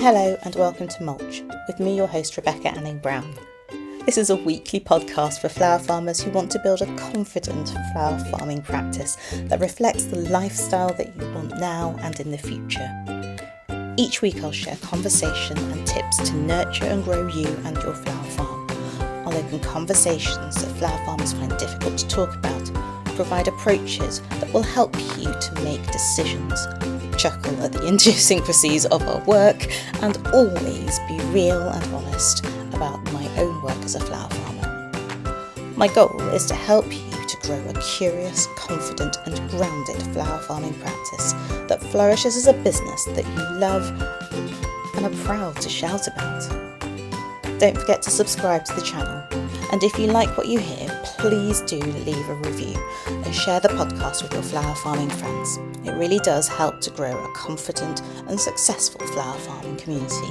Hello and welcome to Mulch, with me your host Rebecca and Antony. This is a weekly podcast for flower farmers who want to build a confident flower farming practice that reflects the lifestyle that you want now and in the future. Each week I'll share conversation and tips to nurture and grow you and your flower farm. I'll open conversations that flower farmers find difficult to talk about, provide approaches that will help you to make decisions, chuckle at the idiosyncrasies of our work, and always be real and honest about my own work as a flower farmer. My goal is to help you to grow a curious, confident and grounded flower farming practice that flourishes as a business that you love and are proud to shout about. Don't forget to subscribe to the channel, and if you like what you hear, please do leave a review and share the podcast with your flower farming friends. It really does help to grow a confident and successful flower farming community.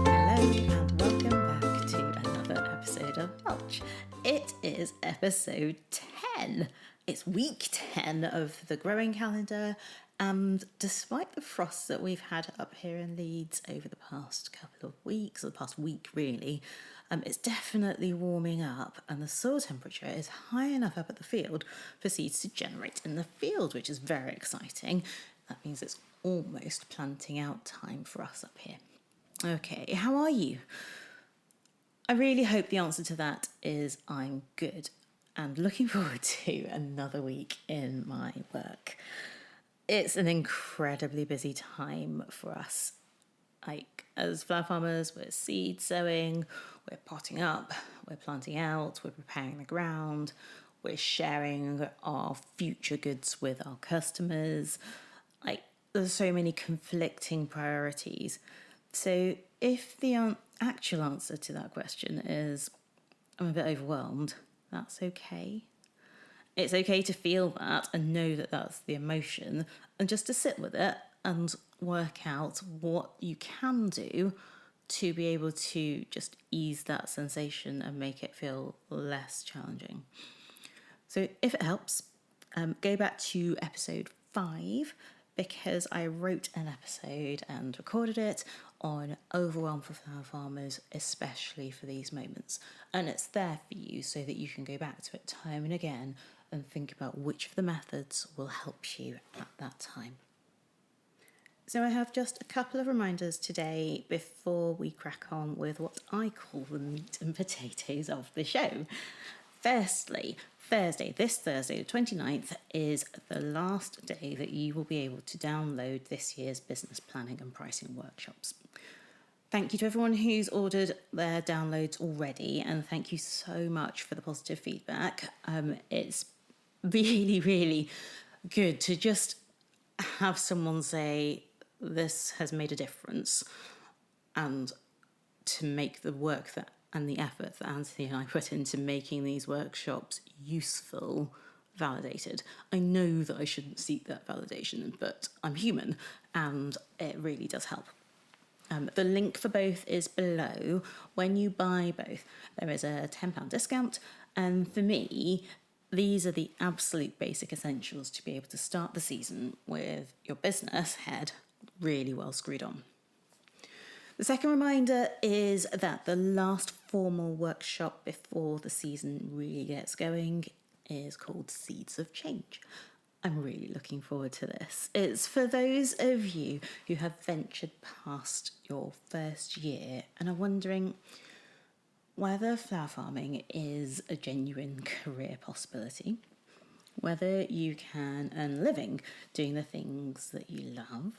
Hello and welcome back to another episode of Mulch. It is episode 10. It's week 10 of the growing calendar. And despite the frosts that we've had up here in Leeds over the past couple of weeks, or the past week really, it's definitely warming up and the soil temperature is high enough up at the field for seeds to generate in the field, which is very exciting. That means it's almost planting out time for us up here. Okay, how are you? I really hope the answer to that is I'm good and looking forward to another week in my work. It's an incredibly busy time for us. Like, as flower farmers, we're seed sowing, we're potting up, we're planting out, we're preparing the ground, we're sharing our future goods with our customers. Like, there's so many conflicting priorities. So if the actual answer to that question is, I'm a bit overwhelmed, that's okay. It's okay to feel that and know that that's the emotion, and just to sit with it and work out what you can do to be able to just ease that sensation and make it feel less challenging. So if it helps, go back to episode 5, because I wrote an episode and recorded it on overwhelm for flower farmers, especially for these moments. And it's there for you so that you can go back to it time and again and think about which of the methods will help you at that time. So I have just a couple of reminders today before we crack on with what I call the meat and potatoes of the show. Firstly, this Thursday, the 29th, is the last day that you will be able to download this year's business planning and pricing workshops. Thank you to everyone who's ordered their downloads already, and thank you so much for the positive feedback. It's really, really good to just have someone say, this has made a difference, and to make the work that and the effort that Antony and I put into making these workshops useful validated. I know that I shouldn't seek that validation, but I'm human and it really does help. The link for both is below. When you buy both, there is a £10 discount, and for me, these are the absolute basic essentials to be able to start the season with your business head really well screwed on. The second reminder is that the last formal workshop before the season really gets going is called Seeds of Change. I'm really looking forward to this. It's for those of you who have ventured past your first year and are wondering whether flower farming is a genuine career possibility, whether you can earn a living doing the things that you love,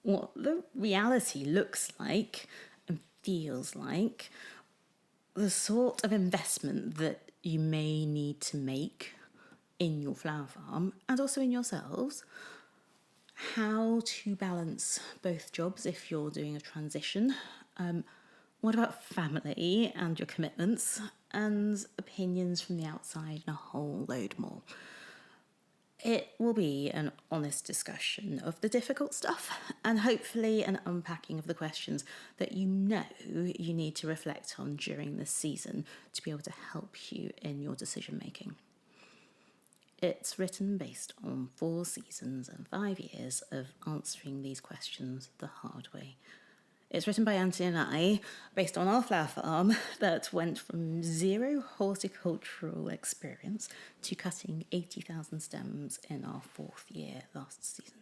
what the reality looks like and feels like, the sort of investment that you may need to make in your flower farm and also in yourselves, how to balance both jobs if you're doing a transition, what about family and your commitments, and opinions from the outside and a whole load more. It will be an honest discussion of the difficult stuff and hopefully an unpacking of the questions that you know you need to reflect on during this season to be able to help you in your decision making. It's written based on 4 seasons and 5 years of answering these questions the hard way. It's written by Antony and I, based on our flower farm that went from 0 horticultural experience to cutting 80,000 stems in our 4th year last season.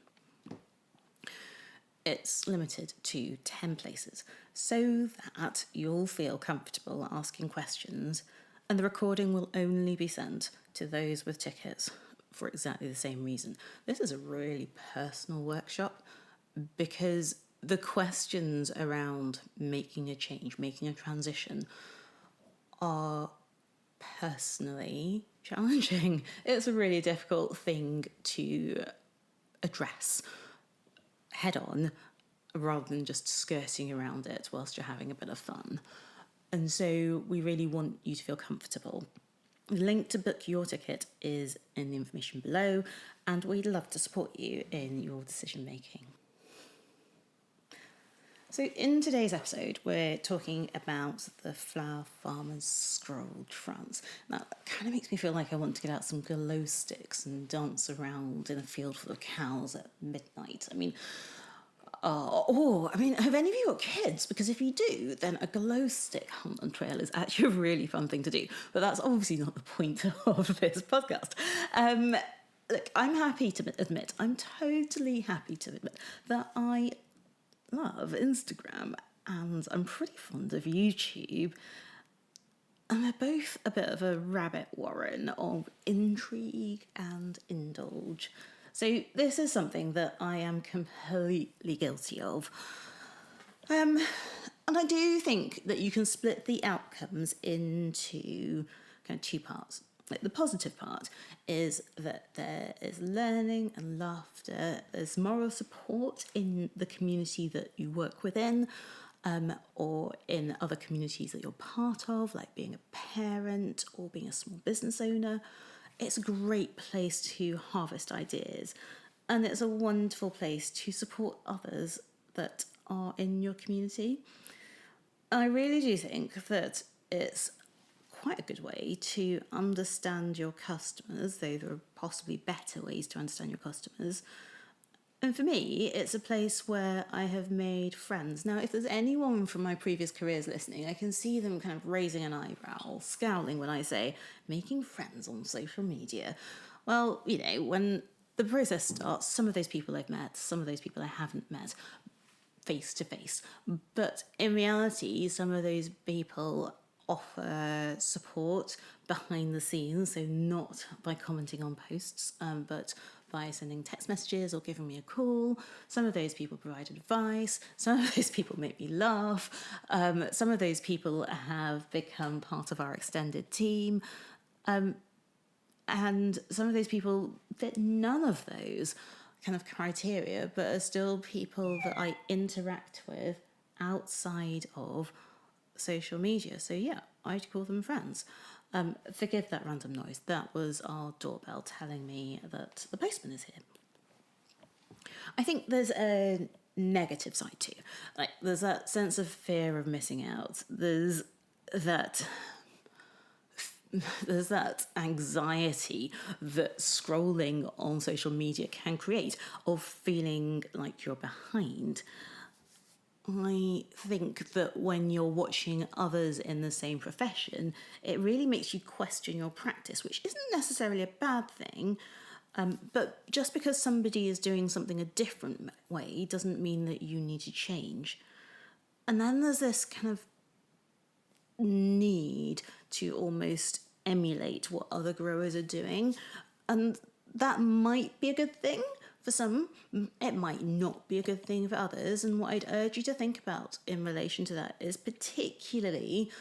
It's limited to 10 places so that you'll feel comfortable asking questions, and the recording will only be sent to those with tickets for exactly the same reason. This is a really personal workshop because the questions around making a change, making a transition, are personally challenging. It's a really difficult thing to address head on rather than just skirting around it whilst you're having a bit of fun. And so we really want you to feel comfortable. The link to book your ticket is in the information below, and we'd love to support you in your decision making. So in today's episode, we're talking about the Flower Farmer's Scroll Trance. Now, that kind of makes me feel like I want to get out some glow sticks and dance around in a field full of cows at midnight. Have any of you got kids? Because if you do, then a glow stick hunt and trail is actually a really fun thing to do. But that's obviously not the point of this podcast. Look, I'm totally happy to admit that I love Instagram and I'm pretty fond of YouTube, and they're both a bit of a rabbit warren of intrigue and indulge. So this is something that I am completely guilty of. And I do think that you can split the outcomes into kind of 2 parts. Like, the positive part is that there is learning and laughter, there's moral support in the community that you work within, or in other communities that you're part of, like being a parent or being a small business owner. It's a great place to harvest ideas, and it's a wonderful place to support others that are in your community. I really do think that it's quite a good way to understand your customers, though there are possibly better ways to understand your customers. And for me, it's a place where I have made friends. Now, if there's anyone from my previous careers listening, I can see them kind of raising an eyebrow, scowling when I say making friends on social media. Well, when the process starts, some of those people I've met, some of those people I haven't met face to face. But in reality, some of those people offer support behind the scenes, so not by commenting on posts, but by sending text messages or giving me a call. Some of those people provide advice, some of those people make me laugh, some of those people have become part of our extended team, and some of those people fit none of those kind of criteria, but are still people that I interact with outside of social media. So yeah, I'd call them friends. Forgive that random noise. That was our doorbell telling me that the postman is here. I think there's a negative side too. Like, there's that sense of fear of missing out. There's that anxiety that scrolling on social media can create, of feeling like you're behind. I think that when you're watching others in the same profession, it really makes you question your practice, which isn't necessarily a bad thing. But just because somebody is doing something a different way doesn't mean that you need to change. And then there's this kind of need to almost emulate what other growers are doing. And that might be a good thing for some. It might not be a good thing for others. And what I'd urge you to think about in relation to that is particularly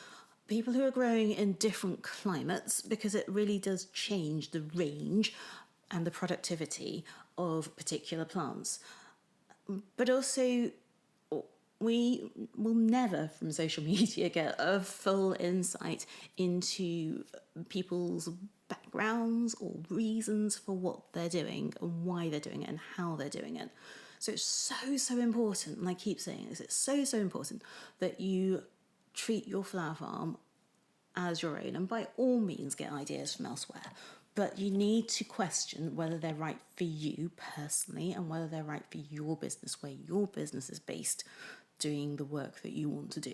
people who are growing in different climates, because it really does change the range and the productivity of particular plants. But also, we will never from social media get a full insight into people's backgrounds or reasons for what they're doing and why they're doing it and how they're doing it. So it's so important, and I keep saying this, it's so important that you treat your flower farm as your own, and by all means get ideas from elsewhere. But you need to question whether they're right for you personally and whether they're right for your business, where your business is based, doing the work that you want to do.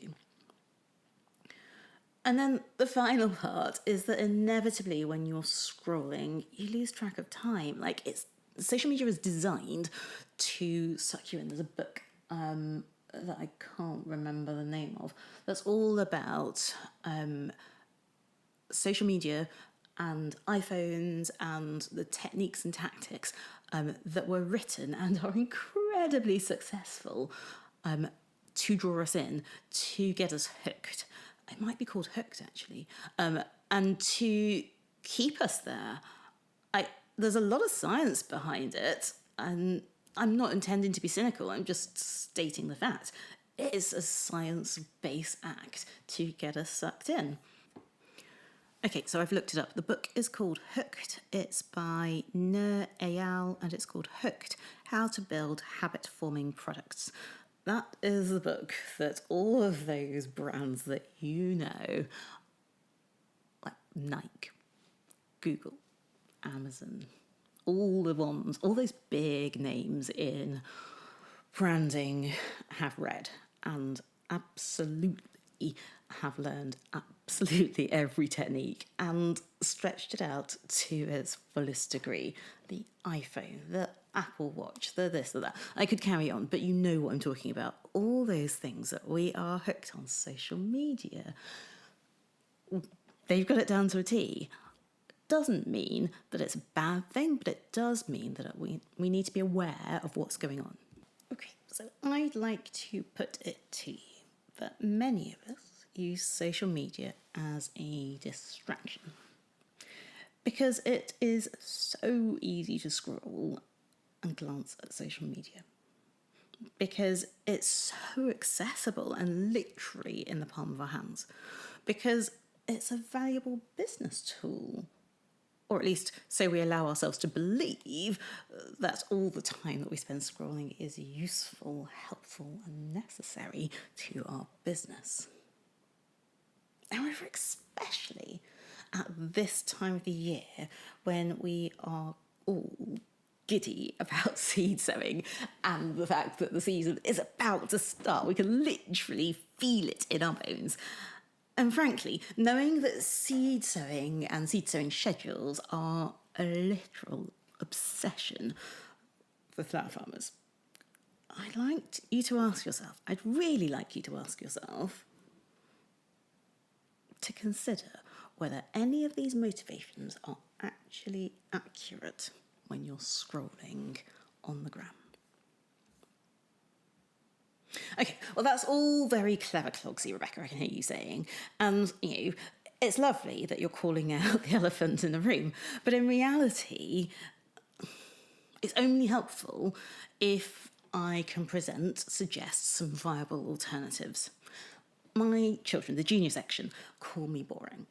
And then the final part is that inevitably when you're scrolling, you lose track of time. Like, social media is designed to suck you in. There's a book that I can't remember the name of that's all about social media and iPhones and the techniques and tactics that were written and are incredibly successful to draw us in, to get us hooked. It might be called Hooked, actually, and to keep us there. There's a lot of science behind it, and I'm not intending to be cynical, I'm just stating the fact. It is a science-based act to get us sucked in. Okay, so I've looked it up. The book is called Hooked. It's by Nur Eyal, and it's called Hooked, How to Build Habit-Forming Products. That is the book that all of those brands that you know, like Nike, Google, Amazon, all the ones, all those big names in branding have read and absolutely have learned absolutely every technique and stretched it out to its fullest degree. The iPhone, the Apple Watch, the this, the that. I could carry on, but you know what I'm talking about. All those things that we are hooked on social media. They've got it down to a T. Doesn't mean that it's a bad thing, but it does mean that we need to be aware of what's going on. Okay, so I'd like to put it to you that many of us use social media as a distraction because it is so easy to scroll and glance at social media, because it's so accessible and literally in the palm of our hands, because it's a valuable business tool, or at least so we allow ourselves to believe that all the time that we spend scrolling is useful, helpful, and necessary to our business. However, especially at this time of the year when we are all giddy about seed sowing and the fact that the season is about to start, we can literally feel it in our bones. And frankly, knowing that seed sowing and seed sowing schedules are a literal obsession for flower farmers, I'd really like you to ask yourself to consider whether any of these motivations are actually accurate when you're scrolling on the gram. Okay, well, that's all very clever, Clogsy, Rebecca, I can hear you saying. And, it's lovely that you're calling out the elephant in the room, but in reality, it's only helpful if I can suggest some viable alternatives. My children, the junior section, call me boring.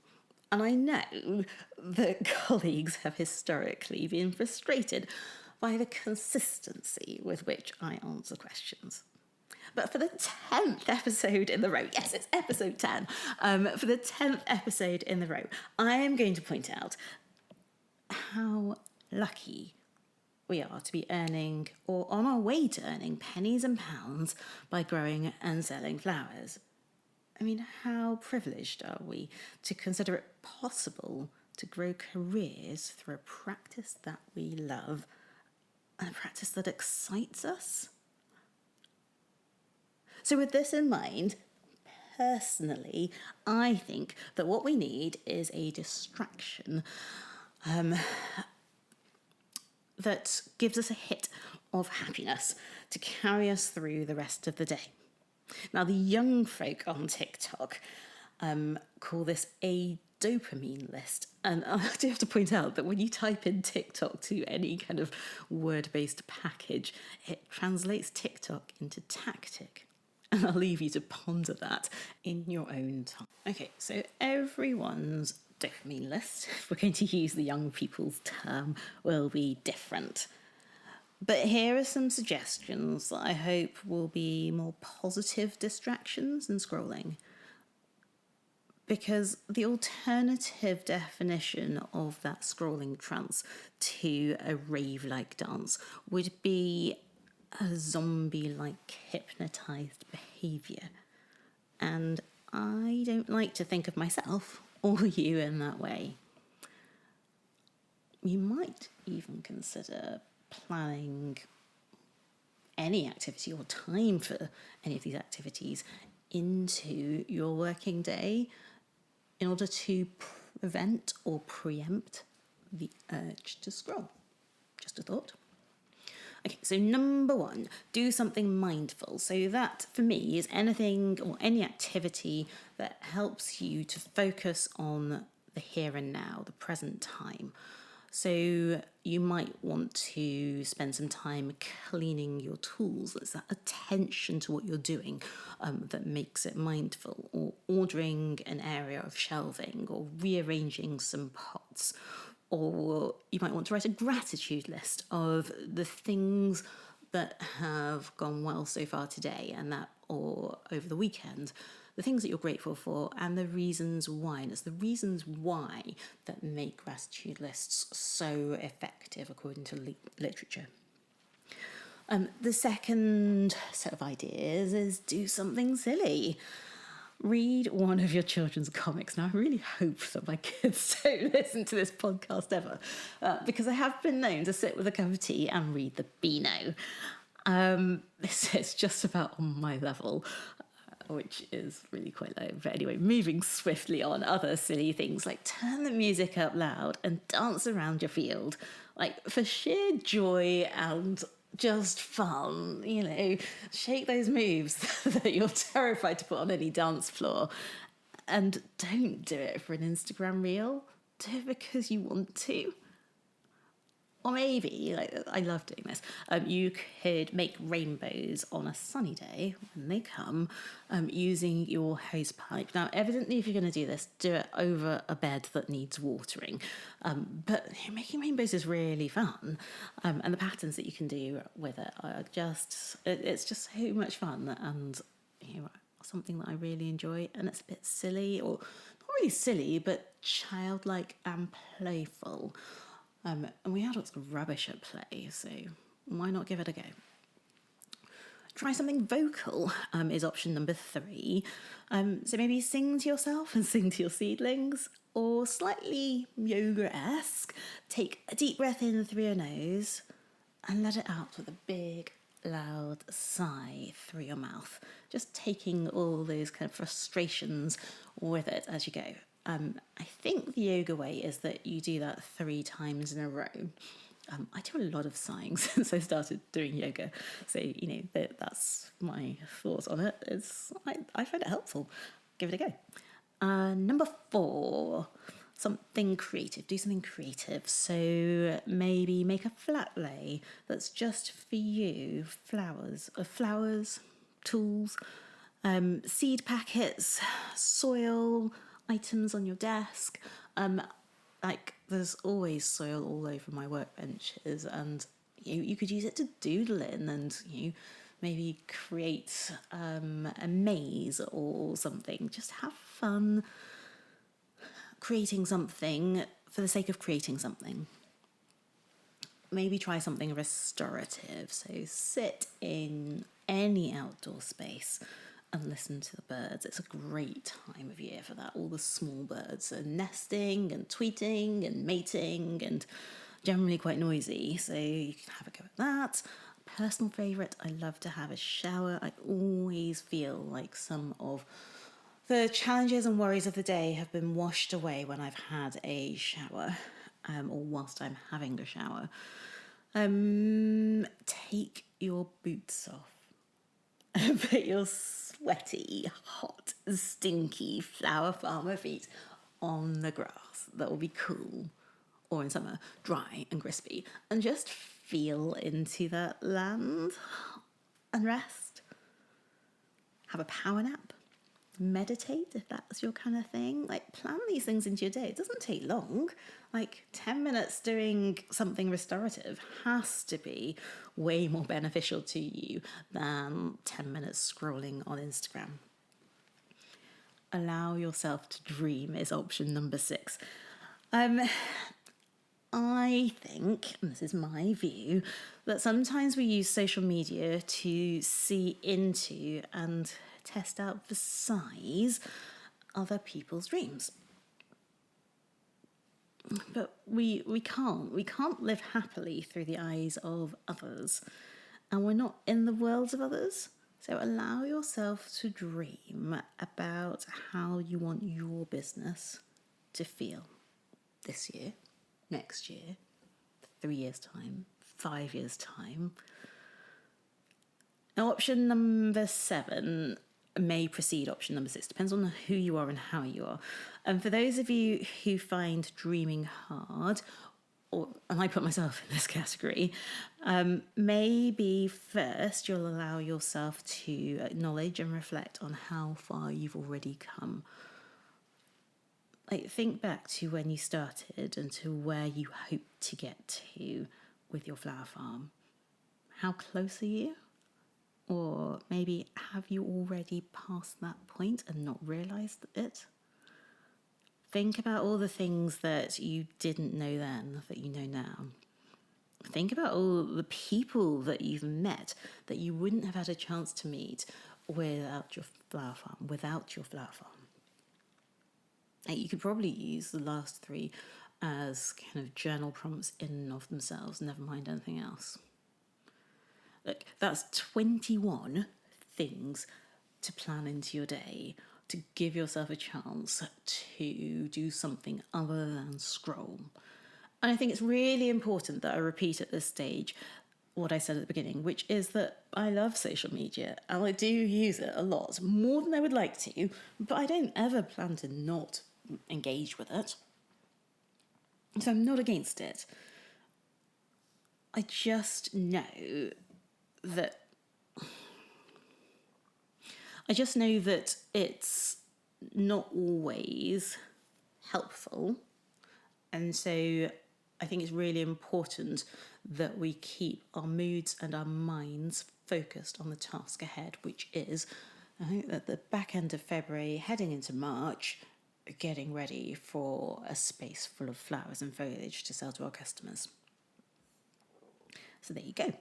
And I know that colleagues have historically been frustrated by the consistency with which I answer questions. But for the 10th episode in the row, yes, it's episode 10, for the 10th episode in the row, I am going to point out how lucky we are to be earning, or on our way to earning, pennies and pounds by growing and selling flowers. I mean, how privileged are we to consider it possible to grow careers through a practice that we love and a practice that excites us? So with this in mind, personally, I think that what we need is a distraction that gives us a hit of happiness to carry us through the rest of the day. Now, the young folk on TikTok call this a dopamine list. And I do have to point out that when you type in TikTok to any kind of word-based package, it translates TikTok into tactic. And I'll leave you to ponder that in your own time. Okay, so everyone's dopamine list, if we're going to use the young people's term, will be different. But here are some suggestions that I hope will be more positive distractions than scrolling. because the alternative definition of that scrolling trance to a rave-like dance would be a zombie-like hypnotized behaviour. And I don't like to think of myself or you in that way. You might even consider planning any activity or time for any of these activities into your working day in order to prevent or preempt the urge to scroll. Just a thought. Okay, so number 1, do something mindful. So that, for me, is anything or any activity that helps you to focus on the here and now, the present time. So you might want to spend some time cleaning your tools. It's that attention to what you're doing that makes it mindful, or ordering an area of shelving, or rearranging some pots. Or you might want to write a gratitude list of the things that have gone well so far today or over the weekend, the things that you're grateful for and the reasons why. And it's the reasons why that make gratitude lists so effective according to literature. The second set of ideas is do something silly. Read one of your children's comics. Now, I really hope that my kids don't listen to this podcast ever, because I have been known to sit with a cup of tea and read the Beano. This is just about on my level, which is really quite low. But anyway, moving swiftly on, other silly things like turn the music up loud and dance around your field, like for sheer joy and just fun, shake those moves that you're terrified to put on any dance floor. And don't do it for an Instagram reel. Do it because you want to. Or maybe, I love doing this, you could make rainbows on a sunny day when they come using your hose pipe. Now, evidently, if you're going to do this, do it over a bed that needs watering. But making rainbows is really fun. And the patterns that you can do with it are it's just so much fun and something that I really enjoy. And it's a bit silly, or not really silly, but childlike and playful. And we adults are rubbish at play, so why not give it a go? Try something vocal is option number 3. So maybe sing to yourself and sing to your seedlings, or slightly yoga-esque, take a deep breath in through your nose and let it out with a big, loud sigh through your mouth, just taking all those kind of frustrations with it as you go. I think the yoga way is that you do that 3 times in a row. I do a lot of sighing since I started doing yoga, so that's my thoughts on it. I find it helpful. Give it a go. Number 4, something creative. Do something creative. So maybe make a flat lay that's just for you. Flowers, tools, seed packets, soil, items on your desk. There's always soil all over my workbenches, and you could use it to doodle in and maybe create a maze or something. Just have fun creating something for the sake of creating something. Maybe try something restorative. So sit in any outdoor space and listen to the birds. It's a great time of year for that. All the small birds are nesting and tweeting and mating and generally quite noisy, so you can have a go at that. Personal favourite, I love to have a shower. I always feel like some of the challenges and worries of the day have been washed away when I've had a shower, or whilst I'm having a shower. Take your boots off. Put your sweaty, hot, stinky flower farmer feet on the grass. That will be cool. Or in summer, dry and crispy. And just feel into that land and rest. Have a power nap. Meditate if that's your kind of thing. Plan these things into your day. It doesn't take long. 10 minutes doing something restorative has to be way more beneficial to you than 10 minutes scrolling on Instagram. allow yourself to dream is option number 6. I think, and this is my view, that sometimes we use social media to see into and test out the size other people's dreams. But we can't live happily through the eyes of others, and we're not in the worlds of others. So allow yourself to dream about how you want your business to feel this year, next year, 3 years' time, 5 years' time. Now, option number 7 may precede option number 6. Depends on who you are and how you are. And for those of you who find dreaming hard, and I put myself in this category, maybe first you'll allow yourself to acknowledge and reflect on how far you've already come. Like, think back to when you started and to where you hope to get to with your flower farm. How close are you? Or maybe have you already passed that point and not realised it? Think about all the things that you didn't know then that you know now. Think about all the people that you've met that you wouldn't have had a chance to meet without your flower farm. You could probably use the last 3 as kind of journal prompts in and of themselves, never mind anything else. Look, that's 21 things to plan into your day, to give yourself a chance to do something other than scroll. And I think it's really important that I repeat at this stage what I said at the beginning, which is that I love social media and I do use it a lot, more than I would like to, but I don't ever plan to not engage with it. So I'm not against it. I just know that it's not always helpful. And so I think it's really important that we keep our moods and our minds focused on the task ahead, which is, I think, at the back end of February, heading into March, getting ready for a space full of flowers and foliage to sell to our customers. So there you go.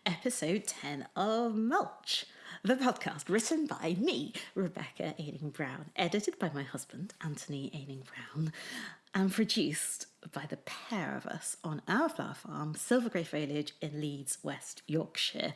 Episode 10 of Mulch, the podcast written by me, Rebecca Brown, edited by my husband, Antony Brown, and produced by the pair of us on our flower farm, Silver Grey Foliage in Leeds, West Yorkshire.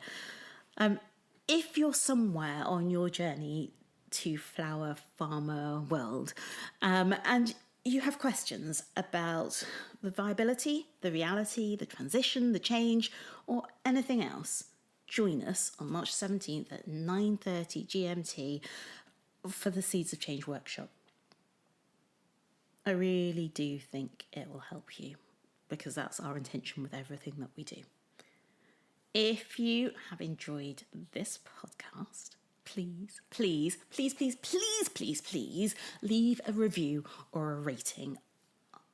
If you're somewhere on your journey to flower farmer world, and you have questions about the viability, the reality, the transition, the change, or anything else, join us on March 17th at 9:30 GMT for the Seeds of Change workshop. I really do think it will help you, because that's our intention with everything that we do. If you have enjoyed this podcast, please leave a review or a rating.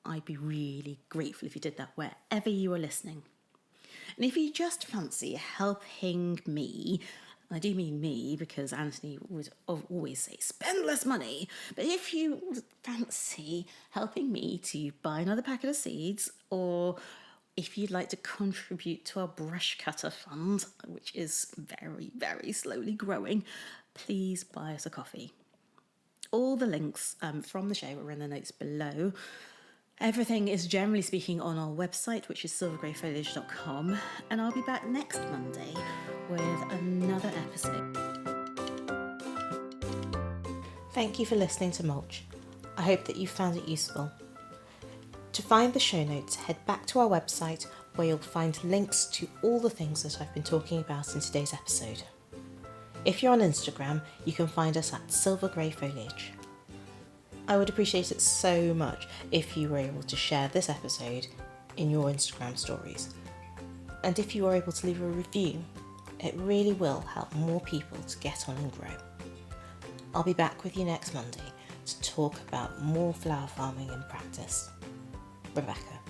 I'd be really grateful if you did that wherever you are listening. And if you just fancy helping me, and I do mean me because Antony would always say, spend less money. But if you fancy helping me to buy another packet of seeds, or if you'd like to contribute to our brush cutter fund, which is very, very slowly growing, please buy us a coffee. All the links from the show are in the notes below. Everything is generally speaking on our website, which is silvergreyfoliage.com, and I'll be back next Monday with another episode. Thank you for listening to Mulch. I hope that you found it useful. To find the show notes, head back to our website where you'll find links to all the things that I've been talking about in today's episode. If you're on Instagram, you can find us at Silver Grey Foliage. I would appreciate it so much if you were able to share this episode in your Instagram stories. And if you are able to leave a review, it really will help more people to get on and grow. I'll be back with you next Monday to talk about more flower farming in practice. Rebecca.